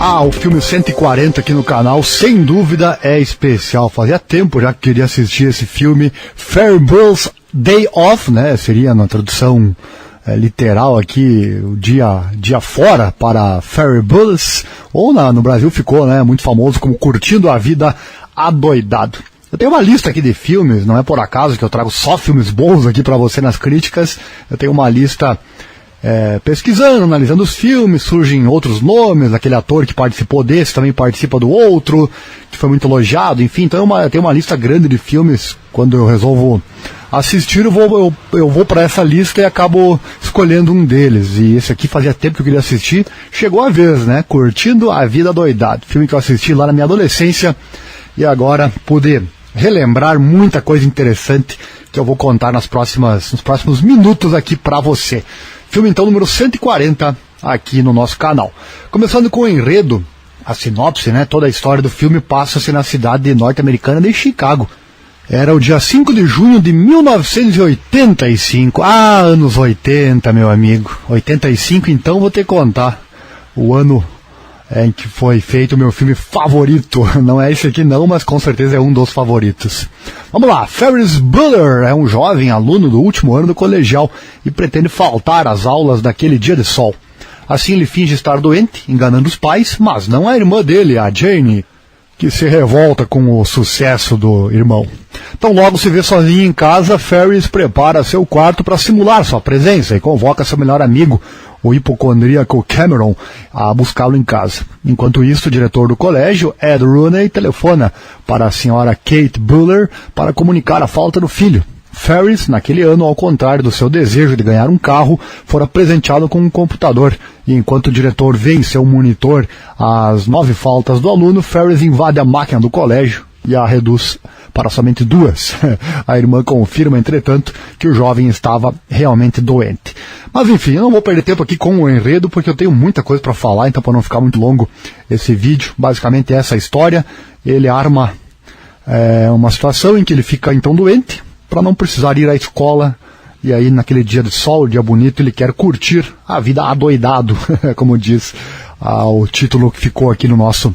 O filme 140 aqui no canal, sem dúvida é especial. Fazia tempo já que queria assistir esse filme. Faribault's Day Off, né? Seria na tradução literal aqui, o dia fora para Faribault's, ou no Brasil ficou, né, muito famoso como Curtindo a Vida Adoidado. Eu tenho uma lista aqui de filmes, não é por acaso que eu trago só filmes bons aqui para você nas críticas. Eu tenho uma lista pesquisando, analisando os filmes, surgem outros nomes, aquele ator que participou desse também participa do outro, que foi muito elogiado, enfim. Então eu tenho uma lista grande de filmes. Quando eu resolvo assistir, eu vou para essa lista e acabo escolhendo um deles. E esse aqui fazia tempo que eu queria assistir, chegou a vez, né? Curtindo a Vida Adoidado, filme que eu assisti lá na minha adolescência e agora pude relembrar muita coisa interessante que eu vou contar nos próximos minutos aqui para você. Filme então número 140 aqui no nosso canal. Começando com o enredo, a sinopse, né? Toda a história do filme passa-se na cidade norte-americana de Chicago. Era o dia 5 de junho de 1985. Anos 80, meu amigo. 85, então vou ter que contar o ano em que foi feito o meu filme favorito. Não é esse aqui não, mas com certeza é um dos favoritos. Vamos lá, Ferris Bueller é um jovem aluno do último ano do colegial e pretende faltar às aulas daquele dia de sol. Assim ele finge estar doente, enganando os pais, mas não a irmã dele, a Jane, que se revolta com o sucesso do irmão. Então logo se vê sozinho em casa, Ferris prepara seu quarto para simular sua presença e convoca seu melhor amigo, o hipocondríaco Cameron, a buscá-lo em casa. Enquanto isso, o diretor do colégio, Ed Rooney, telefona para a senhora Kate Bueller para comunicar a falta do filho. Ferris, naquele ano, ao contrário do seu desejo de ganhar um carro, fora presenteado com um computador. E enquanto o diretor vê em seu monitor as 9 faltas do aluno, Ferris invade a máquina do colégio e a reduz para somente 2. A irmã confirma, entretanto, que o jovem estava realmente doente. Mas enfim, eu não vou perder tempo aqui com o enredo, porque eu tenho muita coisa para falar, então para não ficar muito longo esse vídeo, basicamente é essa história. Ele arma uma situação em que ele fica então doente, para não precisar ir à escola, e aí naquele dia de sol, dia bonito, ele quer curtir a vida adoidado, como diz o título que ficou aqui no nosso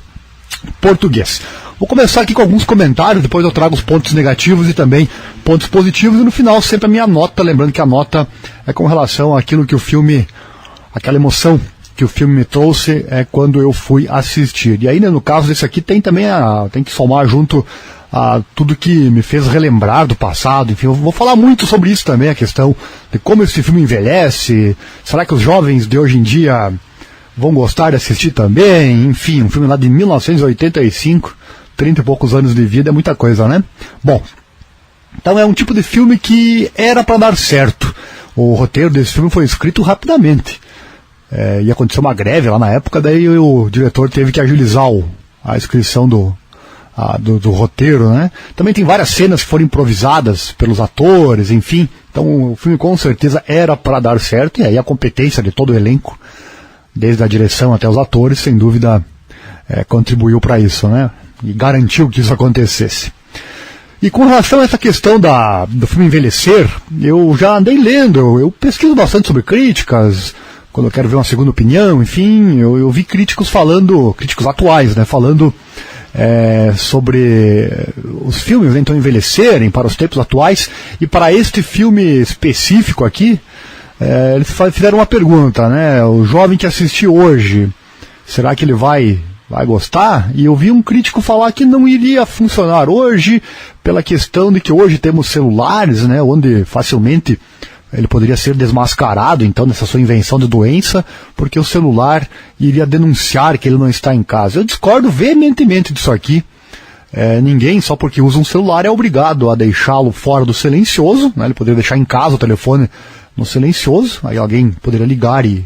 português. Vou começar aqui com alguns comentários, depois eu trago os pontos negativos e também pontos positivos, e no final sempre a minha nota, lembrando que a nota é com relação àquilo que o filme, aquela emoção que o filme me trouxe quando eu fui assistir. E aí, né, no caso desse aqui, tem também tem que somar junto a tudo que me fez relembrar do passado. Enfim, eu vou falar muito sobre isso também, a questão de como esse filme envelhece. Será que os jovens de hoje em dia vão gostar de assistir também? Enfim, um filme lá de 1985, 30 e poucos anos de vida, é muita coisa, né? Bom, então é um tipo de filme que era para dar certo. O roteiro desse filme foi escrito rapidamente. E aconteceu uma greve lá na época, daí o diretor teve que agilizar a inscrição do roteiro, né? Também tem várias cenas que foram improvisadas pelos atores, enfim. Então o filme com certeza era para dar certo, e aí a competência de todo o elenco, desde a direção até os atores, sem dúvida contribuiu para isso, né? E garantiu que isso acontecesse. E com relação a essa questão do filme envelhecer, eu já andei lendo, eu pesquiso bastante sobre críticas, quando eu quero ver uma segunda opinião, enfim, eu vi críticos atuais, né, falando sobre os filmes então envelhecerem para os tempos atuais, e para este filme específico aqui, eles fizeram uma pergunta, né, o jovem que assistiu hoje, será que ele vai gostar? E eu vi um crítico falar que não iria funcionar hoje, pela questão de que hoje temos celulares, né, onde facilmente ele poderia ser desmascarado, então, nessa sua invenção de doença, porque o celular iria denunciar que ele não está em casa. Eu discordo veementemente disso aqui. Ninguém, só porque usa um celular, é obrigado a deixá-lo fora do silencioso, né? Ele poderia deixar em casa o telefone no silencioso, aí alguém poderia ligar e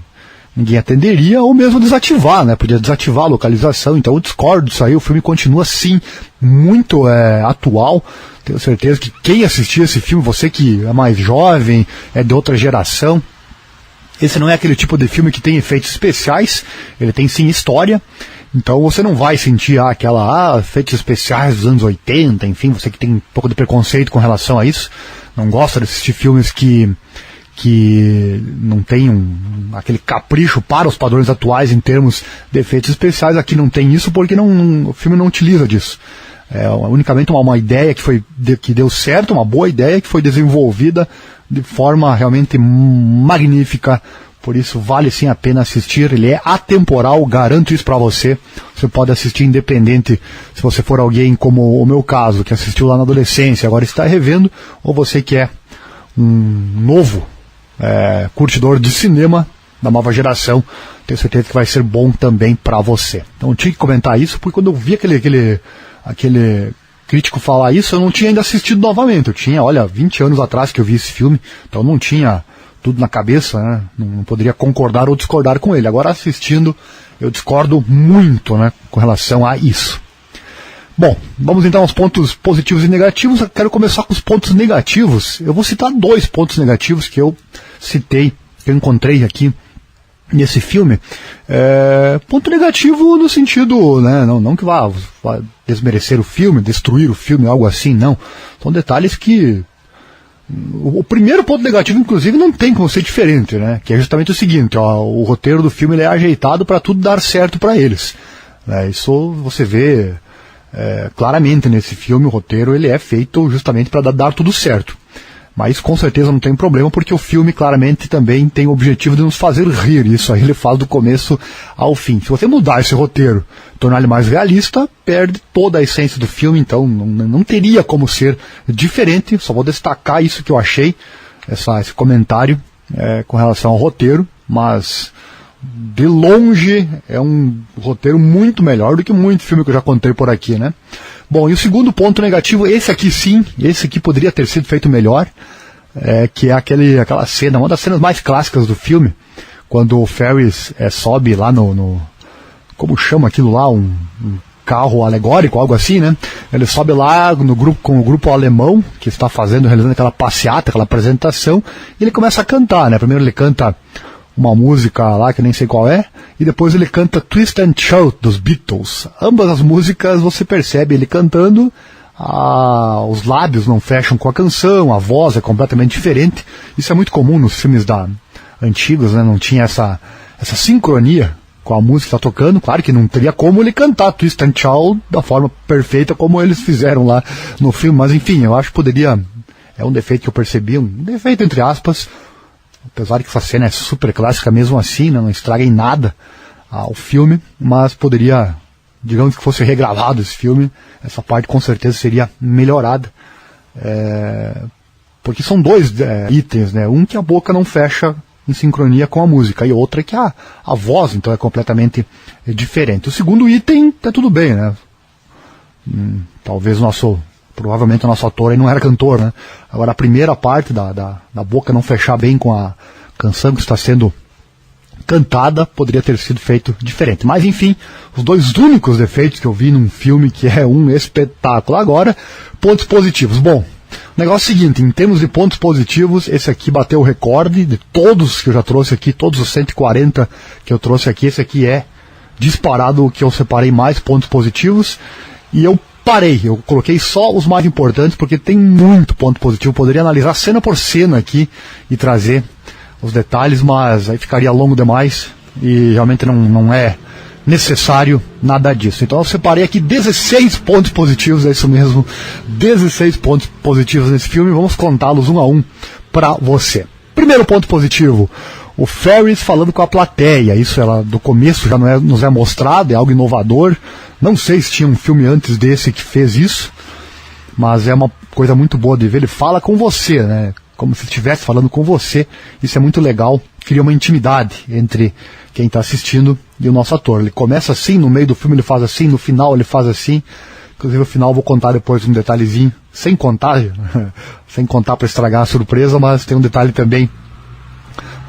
ninguém atenderia, ou mesmo desativar, né? Podia desativar a localização. Então eu discordo disso aí. O filme continua, sim, muito atual. Tenho certeza que quem assistiu esse filme, você que é mais jovem, é de outra geração, esse não é aquele tipo de filme que tem efeitos especiais, ele tem sim história. Então você não vai sentir efeitos especiais dos anos 80, enfim, você que tem um pouco de preconceito com relação a isso, não gosta de assistir filmes que que não tem aquele capricho para os padrões atuais em termos de efeitos especiais. Aqui não tem isso porque o filme não utiliza disso. É unicamente uma ideia que deu certo, uma boa ideia que foi desenvolvida de forma realmente magnífica. Por isso vale sim a pena assistir. Ele é atemporal, garanto isso para você. Você pode assistir independente se você for alguém como o meu caso, que assistiu lá na adolescência, agora está revendo, ou você que é um novo curtidor de cinema da nova geração. Tenho certeza que vai ser bom também para você. Então eu tinha que comentar isso, porque quando eu vi aquele crítico falar isso, eu não tinha ainda assistido novamente. Eu tinha, 20 anos atrás que eu vi esse filme, então eu não tinha tudo na cabeça, né? Não poderia concordar ou discordar com ele. Agora assistindo, eu discordo muito, né, com relação a isso. Bom, vamos então aos pontos positivos e negativos. Eu quero começar com os pontos negativos. Eu vou citar 2 pontos negativos que eu citei, que eu encontrei aqui nesse filme. Ponto negativo no sentido, né, não que vá desmerecer o filme, destruir o filme, algo assim, não. São detalhes que... O primeiro ponto negativo, inclusive, não tem como ser diferente, né? Que é justamente o seguinte, o roteiro do filme ele é ajeitado para tudo dar certo para eles. Isso você vê claramente nesse filme. O roteiro ele é feito justamente para dar tudo certo. Mas com certeza não tem problema, porque o filme claramente também tem o objetivo de nos fazer rir. Isso aí ele faz do começo ao fim. Se você mudar esse roteiro, tornar ele mais realista, perde toda a essência do filme. Então não teria como ser diferente. Só vou destacar isso que eu achei, esse comentário com relação ao roteiro. Mas de longe é um roteiro muito melhor do que muito filme que eu já contei por aqui, né? Bom, e o segundo ponto negativo, esse aqui poderia ter sido feito melhor, que é aquela cena, uma das cenas mais clássicas do filme, quando o Ferris sobe lá como chama aquilo lá, um carro alegórico, algo assim, né? Ele sobe lá com o grupo alemão, que está realizando aquela passeata, aquela apresentação, e ele começa a cantar, né? Primeiro ele canta uma música lá que eu nem sei qual é, e depois ele canta Twist and Shout dos Beatles. Ambas as músicas você percebe ele cantando, os lábios não fecham com a canção, a voz é completamente diferente. Isso é muito comum nos filmes antigos, né? Não tinha essa sincronia com a música que está tocando. Claro que não teria como ele cantar Twist and Shout da forma perfeita como eles fizeram lá no filme, mas enfim, eu acho que poderia, é um defeito que eu percebi, um defeito entre aspas. Apesar de que essa cena é super clássica mesmo assim, né? Não estraga em nada o filme, mas poderia, digamos que fosse regravado esse filme, essa parte com certeza seria melhorada. Porque são 2 itens, né? Um que a boca não fecha em sincronia com a música, e outra é que a voz então é completamente diferente. O segundo item tá tudo bem, né? Talvez provavelmente o nosso ator aí não era cantor, né? Agora a primeira parte da boca não fechar bem com a canção que está sendo cantada poderia ter sido feito diferente. Mas enfim, os 2 únicos defeitos que eu vi num filme que é um espetáculo. Agora, pontos positivos. Bom, o negócio é o seguinte, em termos de pontos positivos, esse aqui bateu o recorde de todos que eu já trouxe aqui, todos os 140 que eu trouxe aqui. Esse aqui é disparado o que eu separei mais pontos positivos, e eu coloquei só os mais importantes, porque tem muito ponto positivo. Poderia analisar cena por cena aqui e trazer os detalhes, mas aí ficaria longo demais e realmente não é necessário nada disso. Então eu separei aqui 16 pontos positivos, é isso mesmo, 16 pontos positivos nesse filme. Vamos contá-los um a um para você. Primeiro ponto positivo, o Ferris falando com a plateia. Isso do começo já nos é mostrado, é algo inovador. Não sei se tinha um filme antes desse que fez isso, mas é uma coisa muito boa de ver. Ele fala com você, né? Como se estivesse falando com você. Isso é muito legal, cria uma intimidade entre quem está assistindo e o nosso ator. Ele começa assim, no meio do filme ele faz assim, no final ele faz assim. Inclusive no final eu vou contar depois um detalhezinho, sem contar para estragar a surpresa, mas tem um detalhe também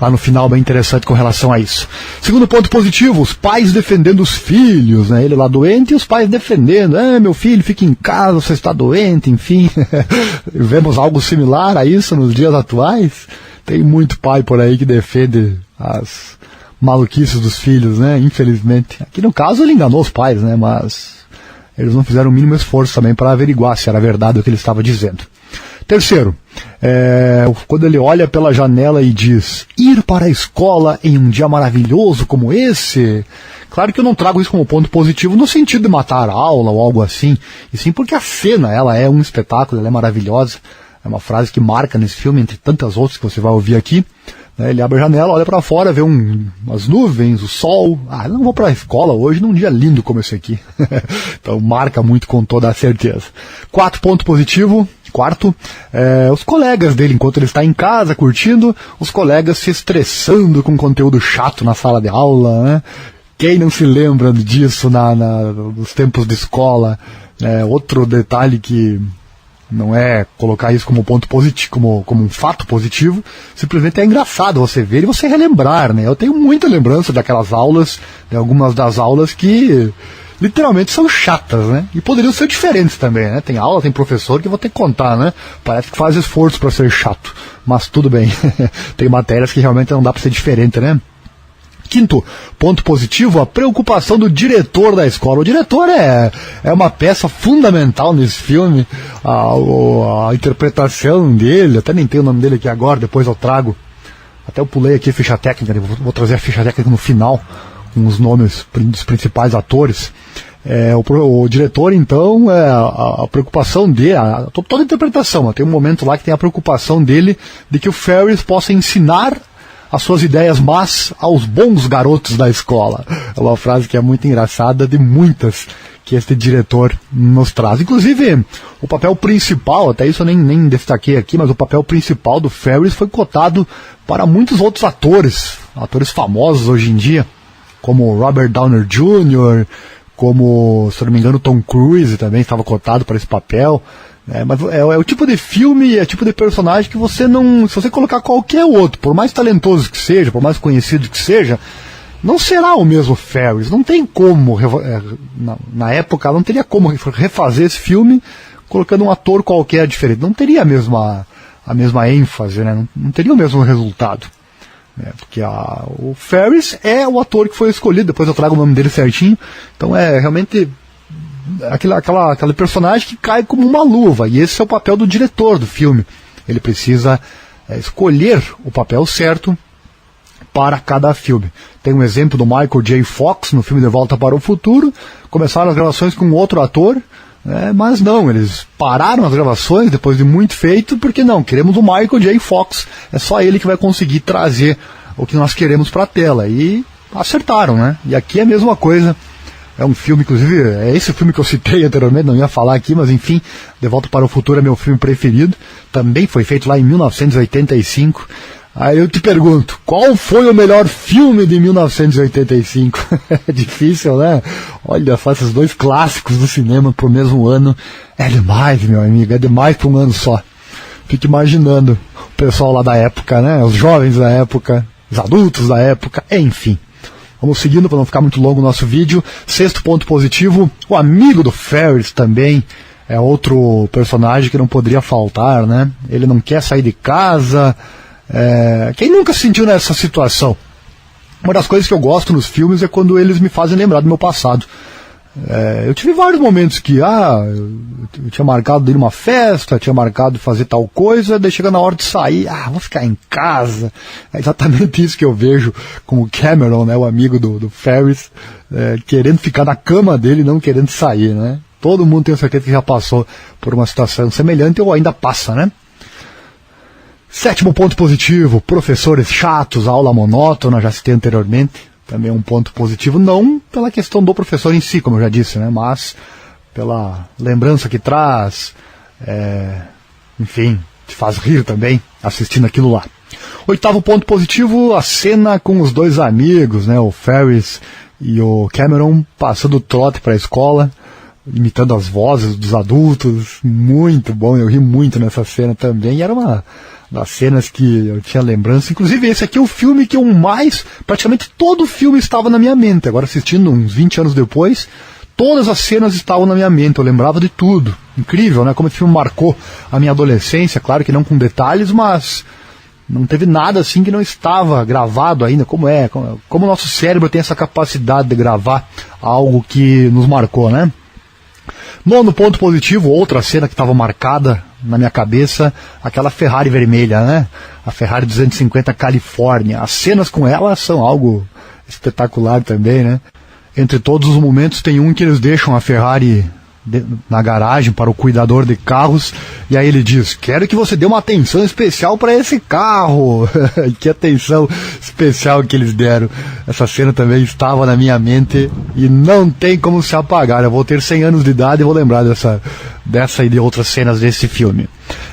lá no final bem interessante com relação a isso. Segundo ponto positivo, os pais defendendo os filhos, né? Ele lá doente e os pais defendendo, meu filho, fica em casa, você está doente, enfim. Vemos algo similar a isso nos dias atuais. Tem muito pai por aí que defende as maluquices dos filhos, né? Infelizmente. Aqui no caso ele enganou os pais, né? Mas eles não fizeram o mínimo esforço também para averiguar se era verdade o que ele estava dizendo. Terceiro, quando ele olha pela janela e diz: ir para a escola em um dia maravilhoso como esse. Claro que eu não trago isso como ponto positivo no sentido de matar a aula ou algo assim, e sim porque a cena, ela é um espetáculo, ela é maravilhosa. É uma frase que marca nesse filme, entre tantas outras que você vai ouvir aqui. Ele abre a janela, olha para fora, vê umas nuvens, o sol. Eu não vou para a escola hoje num dia lindo como esse aqui. Então marca muito com toda a certeza. Quarto, os colegas dele, enquanto ele está em casa curtindo, os colegas se estressando com conteúdo chato na sala de aula, né? Quem não se lembra disso nos tempos de escola? Outro detalhe que não é colocar isso como ponto positivo, como um fato positivo, simplesmente é engraçado você ver e você relembrar, né? Eu tenho muita lembrança daquelas aulas, de algumas das aulas que literalmente são chatas, né? E poderiam ser diferentes também, né? Tem aula, tem professor que eu vou ter que contar, né? Parece que faz esforço para ser chato, mas tudo bem. Tem matérias que realmente não dá para ser diferente, né? Quinto ponto positivo, a preocupação do diretor da escola. O diretor é uma peça fundamental nesse filme. A interpretação dele, até nem tenho o nome dele aqui agora, depois eu trago. Até eu pulei aqui a ficha técnica, vou trazer a ficha técnica no final, com os nomes dos principais atores. O diretor, então, a preocupação dele, toda a interpretação, tem um momento lá que tem a preocupação dele de que o Ferris possa ensinar as suas ideias más aos bons garotos da escola. É uma frase que é muito engraçada, de muitas que este diretor nos traz. Inclusive, o papel principal, até isso eu nem destaquei aqui, mas o papel principal do Ferris foi cotado para muitos outros atores famosos hoje em dia, como Robert Downey Jr., como, se eu não me engano, Tom Cruise também estava cotado para esse papel. Mas é o tipo de filme, é o tipo de personagem que você não... Se você colocar qualquer outro, por mais talentoso que seja, por mais conhecido que seja, não será o mesmo Ferris. Não tem como, na época, não teria como refazer esse filme colocando um ator qualquer diferente. Não teria a mesma ênfase, né? Não teria o mesmo resultado. Porque o Ferris é o ator que foi escolhido, depois eu trago o nome dele certinho. Então é realmente aquele personagem que cai como uma luva, e esse é o papel do diretor do filme. Ele precisa escolher o papel certo para cada filme. Tem um exemplo do Michael J. Fox no filme De Volta para o Futuro. Começaram as gravações com outro ator, mas não, eles pararam as gravações depois de muito feito, porque não, queremos o Michael J. Fox, é só ele que vai conseguir trazer o que nós queremos para a tela, e acertaram, né? E aqui é a mesma coisa. É um filme, inclusive, é esse filme que eu citei anteriormente, não ia falar aqui, mas enfim, De Volta para o Futuro é meu filme preferido, também foi feito lá em 1985. Aí eu te pergunto, qual foi o melhor filme de 1985? É difícil, né? Olha só, esses dois clássicos do cinema pro mesmo ano, é demais, meu amigo, é demais para um ano só. Fico imaginando o pessoal lá da época, né? Os jovens da época, os adultos da época, enfim. Vamos seguindo para não ficar muito longo o nosso vídeo. Sexto ponto positivo, o amigo do Ferris também é outro personagem que não poderia faltar, né? Ele não quer sair de casa. Quem nunca se sentiu nessa situação? Uma das coisas que eu gosto nos filmes é quando eles me fazem lembrar do meu passado. Eu tive vários momentos que eu tinha marcado de ir numa festa, tinha marcado de fazer tal coisa, daí chega na hora de sair, vou ficar em casa. É exatamente isso que eu vejo com o Cameron, né, o amigo do Ferris, querendo ficar na cama dele e não querendo sair, né? Todo mundo tem certeza que já passou por uma situação semelhante ou ainda passa, né? Sétimo ponto positivo, professores chatos, aula monótona, já citei anteriormente. Também é um ponto positivo, não pela questão do professor em si, como eu já disse, né, mas pela lembrança que traz, enfim, te faz rir também assistindo aquilo lá. Oitavo ponto positivo, a cena com os dois amigos, né, o Ferris e o Cameron passando o trote para a escola, imitando as vozes dos adultos, muito bom, eu ri muito nessa cena também, e era uma das cenas que eu tinha lembrança. Inclusive esse aqui é o filme que eu mais, praticamente todo o filme estava na minha mente. Agora assistindo uns 20 anos depois, todas as cenas estavam na minha mente, eu lembrava de tudo. Incrível, né, como esse filme marcou a minha adolescência, claro que não com detalhes, mas não teve nada assim que não estava gravado ainda, como o nosso cérebro tem essa capacidade de gravar algo que nos marcou, né? Nono ponto positivo, outra cena que estava marcada na minha cabeça aquela Ferrari vermelha, né? A Ferrari 250 Califórnia. As cenas com ela são algo espetacular também, né? Entre todos os momentos tem um que eles deixam a Ferrari na garagem para o cuidador de carros, e aí ele diz: quero que você dê uma atenção especial para esse carro. Que atenção especial que eles deram. Essa cena também estava na minha mente e não tem como se apagar. Eu vou ter 100 anos de idade e vou lembrar dessa e de outras cenas desse filme.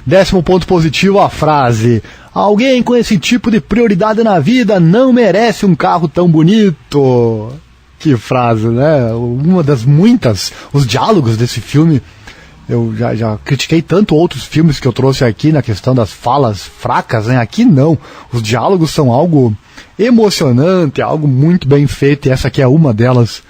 10º ponto positivo, a frase: alguém com esse tipo de prioridade na vida não merece um carro tão bonito. Que frase, né? Uma das muitas, os diálogos desse filme, eu já critiquei tanto outros filmes que eu trouxe aqui na questão das falas fracas, né? Aqui não, os diálogos são algo emocionante, algo muito bem feito, e essa aqui é uma delas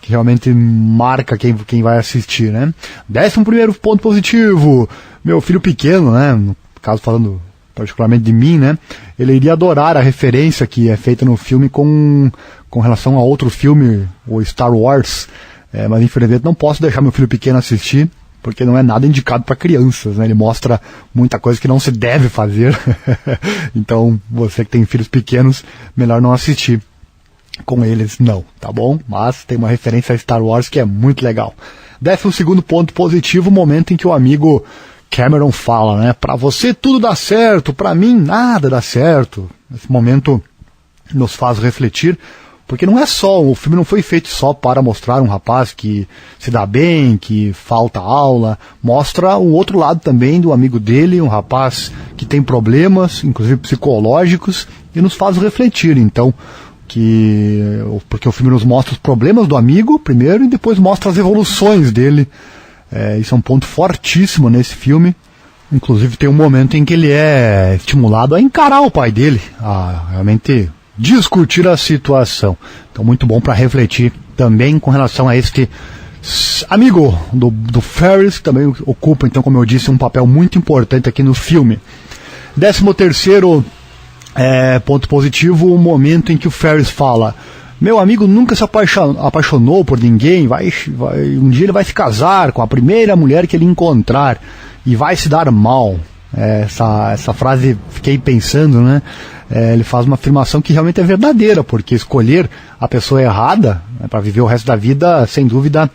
que realmente marca quem vai assistir, né? 11º ponto positivo, meu filho pequeno, né? No caso falando particularmente de mim, né? Ele iria adorar a referência que é feita no filme com relação a outro filme, o Star Wars, mas infelizmente não posso deixar meu filho pequeno assistir, porque não é nada indicado para crianças, né? Ele mostra muita coisa que não se deve fazer. Então, você que tem filhos pequenos, melhor não assistir com eles, não, tá bom? Mas tem uma referência a Star Wars que é muito legal. 12º ponto positivo, o momento em que o amigo Cameron fala, né? Pra você tudo dá certo, pra mim nada dá certo. Esse momento nos faz refletir, porque não é só, o filme não foi feito só para mostrar um rapaz que se dá bem, que falta aula, mostra o outro lado também do amigo dele, um rapaz que tem problemas, inclusive psicológicos, e nos faz refletir, então, porque o filme nos mostra os problemas do amigo primeiro e depois mostra as evoluções dele. Isso é um ponto fortíssimo nesse filme. Inclusive tem um momento em que ele é estimulado a encarar o pai dele, a realmente discutir a situação. Então muito bom para refletir também com relação a este amigo do Ferris, que também ocupa, então, como eu disse, um papel muito importante aqui no filme. 13º ponto positivo, o momento em que o Ferris fala: meu amigo nunca se apaixonou por ninguém, um dia ele vai se casar com a primeira mulher que ele encontrar e vai se dar mal. Essa frase, fiquei pensando, né? Ele faz uma afirmação que realmente é verdadeira, porque escolher a pessoa errada, né, para viver o resto da vida, sem dúvida,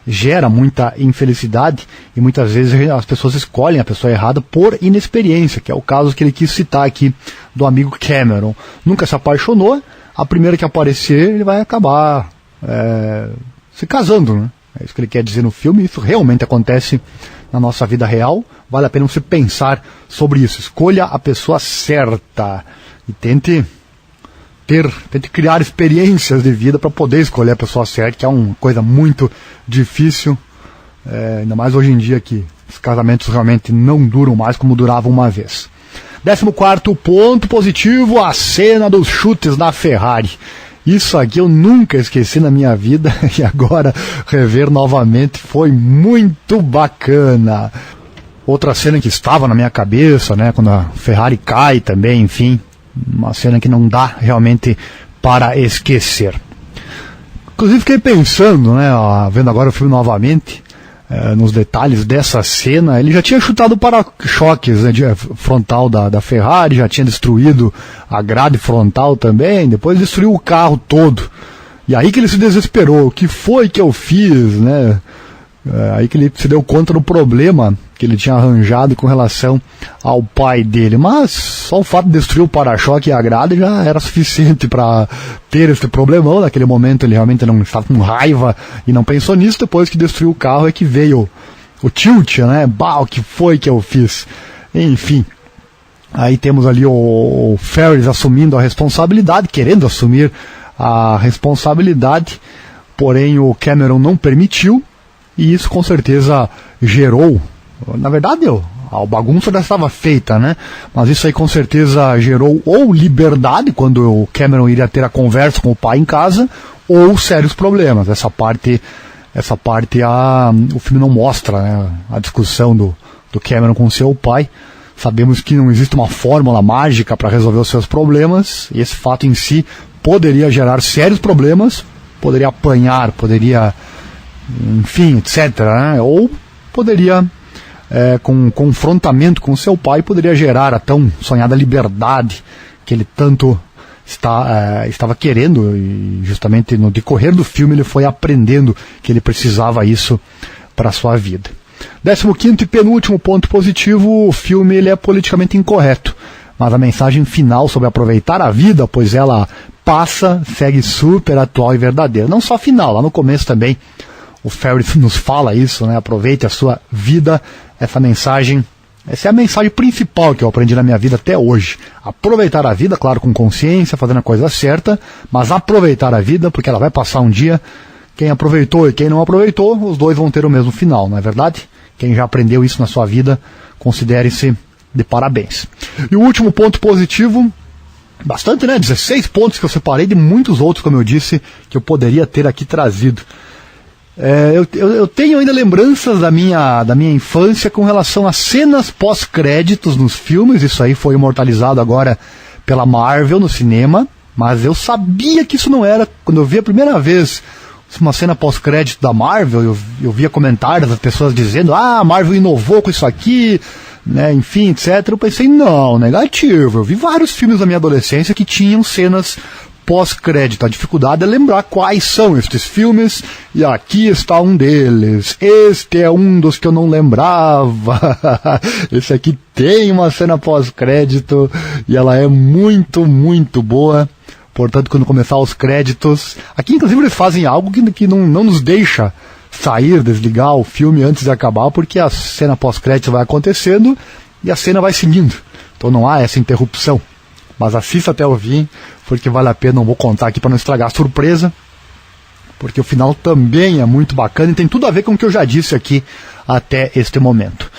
gera muita infelicidade, e muitas vezes as pessoas escolhem a pessoa errada por inexperiência, que é o caso que ele quis citar aqui do amigo Cameron. Nunca se apaixonou, a primeira que aparecer ele vai acabar se casando, né? É isso que ele quer dizer no filme. Isso realmente acontece na nossa vida real. Vale a pena você pensar sobre isso. Escolha a pessoa certa e tente criar experiências de vida para poder escolher a pessoa certa, que é uma coisa muito difícil, ainda mais hoje em dia que os casamentos realmente não duram mais como duravam uma vez. 14º ponto positivo, a cena dos chutes na Ferrari. Isso aqui eu nunca esqueci na minha vida, e agora rever novamente foi muito bacana. Outra cena que estava na minha cabeça, né, quando a Ferrari cai também, enfim, uma cena que não dá realmente para esquecer. Inclusive fiquei pensando, né, vendo agora o filme novamente, nos detalhes dessa cena. Ele já tinha chutado o para-choques, né, frontal da Ferrari, já tinha destruído a grade frontal também, depois destruiu o carro todo. E aí que ele se desesperou: o que foi que eu fiz, né? Aí que ele se deu conta do problema que ele tinha arranjado com relação ao pai dele. Mas só o fato de destruir o para-choque e a grade já era suficiente para ter esse problemão. Naquele momento ele realmente não estava com raiva e não pensou nisso. Depois que destruiu o carro é que veio o tilt, né? O que foi que eu fiz? Enfim, aí temos ali o Ferris assumindo a responsabilidade, querendo assumir a responsabilidade, porém o Cameron não permitiu. E isso com certeza gerou, na verdade a bagunça já estava feita, né? Mas isso aí com certeza gerou ou liberdade, quando o Cameron iria ter a conversa com o pai em casa, ou sérios problemas. Essa parte o filme não mostra, né? A discussão do Cameron com seu pai. Sabemos que não existe uma fórmula mágica para resolver os seus problemas, e esse fato em si poderia gerar sérios problemas, poderia apanhar, poderia, enfim, etc., né? Ou poderia com um confrontamento com seu pai, poderia gerar a tão sonhada liberdade que ele tanto estava querendo, e justamente no decorrer do filme ele foi aprendendo que ele precisava isso para a sua vida. 15º e penúltimo ponto positivo: o filme ele é politicamente incorreto, mas a mensagem final sobre aproveitar a vida, pois ela segue super atual e verdadeira. Não só final, lá no começo também o Ferry nos fala isso, né? Aproveite a sua vida. Essa é a mensagem principal que eu aprendi na minha vida até hoje. Aproveitar a vida, claro, com consciência, fazendo a coisa certa, mas aproveitar a vida, porque ela vai passar um dia. Quem aproveitou e quem não aproveitou, os dois vão ter o mesmo final, não é verdade? Quem já aprendeu isso na sua vida, considere-se de parabéns. E o último ponto positivo, bastante, né? 16 pontos que eu separei de muitos outros, como eu disse, que eu poderia ter aqui trazido. Eu tenho ainda lembranças da minha infância com relação a cenas pós-créditos nos filmes. Isso aí foi imortalizado agora pela Marvel no cinema, mas eu sabia que isso não era. Quando eu vi a primeira vez uma cena pós-crédito da Marvel, eu via comentários das pessoas dizendo: a Marvel inovou com isso aqui, né, enfim, etc. Eu pensei, não, negativo. Eu vi vários filmes da minha adolescência que tinham cenas pós-crédito. A dificuldade é lembrar quais são estes filmes, e aqui está um deles. Este é um dos que eu não lembrava. Esse aqui tem uma cena pós-crédito e ela é muito, muito boa. Portanto, quando começar os créditos, aqui inclusive eles fazem algo que não nos deixa desligar o filme antes de acabar, porque a cena pós-crédito vai acontecendo e a cena vai seguindo. Então não há essa interrupção. Mas assista até o fim, porque vale a pena. Não vou contar aqui para não estragar a surpresa, porque o final também é muito bacana e tem tudo a ver com o que eu já disse aqui até este momento.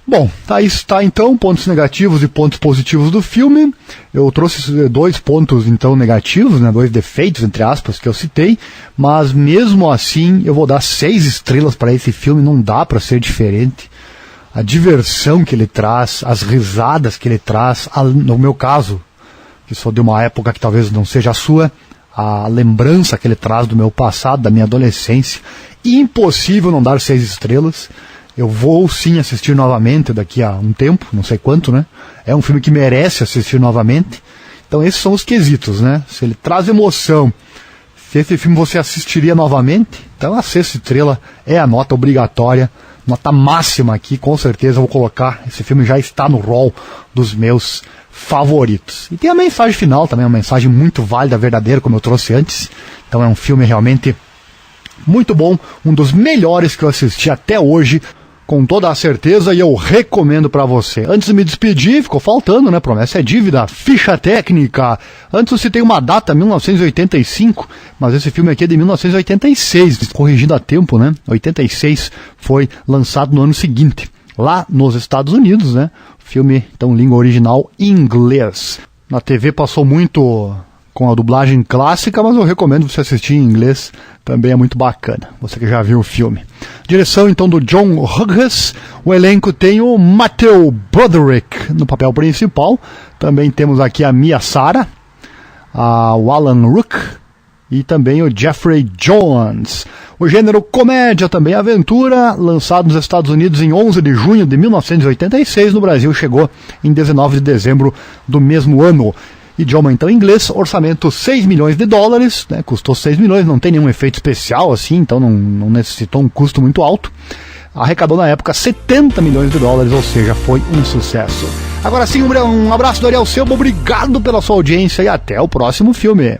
Bom, aí está então pontos negativos e pontos positivos do filme. Eu trouxe 2 pontos então negativos, né, 2 defeitos entre aspas que eu citei, mas mesmo assim eu vou dar 6 estrelas para esse filme. Não dá para ser diferente. A diversão que ele traz, as risadas que ele traz, no meu caso, que sou de uma época que talvez não seja a sua, a lembrança que ele traz do meu passado, da minha adolescência. Impossível não dar 6 estrelas. Eu vou sim assistir novamente daqui a um tempo, não sei quanto, né? É um filme que merece assistir novamente. Então esses são os quesitos, né? Se ele traz emoção, se esse filme você assistiria novamente, então a 6ª estrela é a nota obrigatória, nota máxima aqui, com certeza eu vou colocar. Esse filme já está no rol dos meus favoritos. E tem a mensagem final também, uma mensagem muito válida, verdadeira, como eu trouxe antes. Então é um filme realmente muito bom, um dos melhores que eu assisti até hoje, com toda a certeza, e eu recomendo para você. Antes de me despedir, ficou faltando, né? Promessa é dívida, ficha técnica. Antes eu citei uma data, 1985, mas esse filme aqui é de 1986, corrigido a tempo, né? 86 foi lançado no ano seguinte, lá nos Estados Unidos, né? Filme, então, língua original inglês. Na TV passou muito com a dublagem clássica, mas eu recomendo você assistir em inglês, também é muito bacana, você que já viu o filme. Direção então do John Hughes. O elenco tem o Matthew Broderick no papel principal, também temos aqui a Mia Sara, o Alan Rook e também o Jeffrey Jones. O gênero comédia, também aventura, lançado nos Estados Unidos em 11 de junho de 1986, no Brasil chegou em 19 de dezembro do mesmo ano. Idioma então inglês, orçamento 6 milhões de dólares, né, custou 6 milhões, não tem nenhum efeito especial assim, então não necessitou um custo muito alto. Arrecadou na época 70 milhões de dólares, ou seja, foi um sucesso. Agora sim, um abraço do Ariel Selbo, obrigado pela sua audiência e até o próximo filme.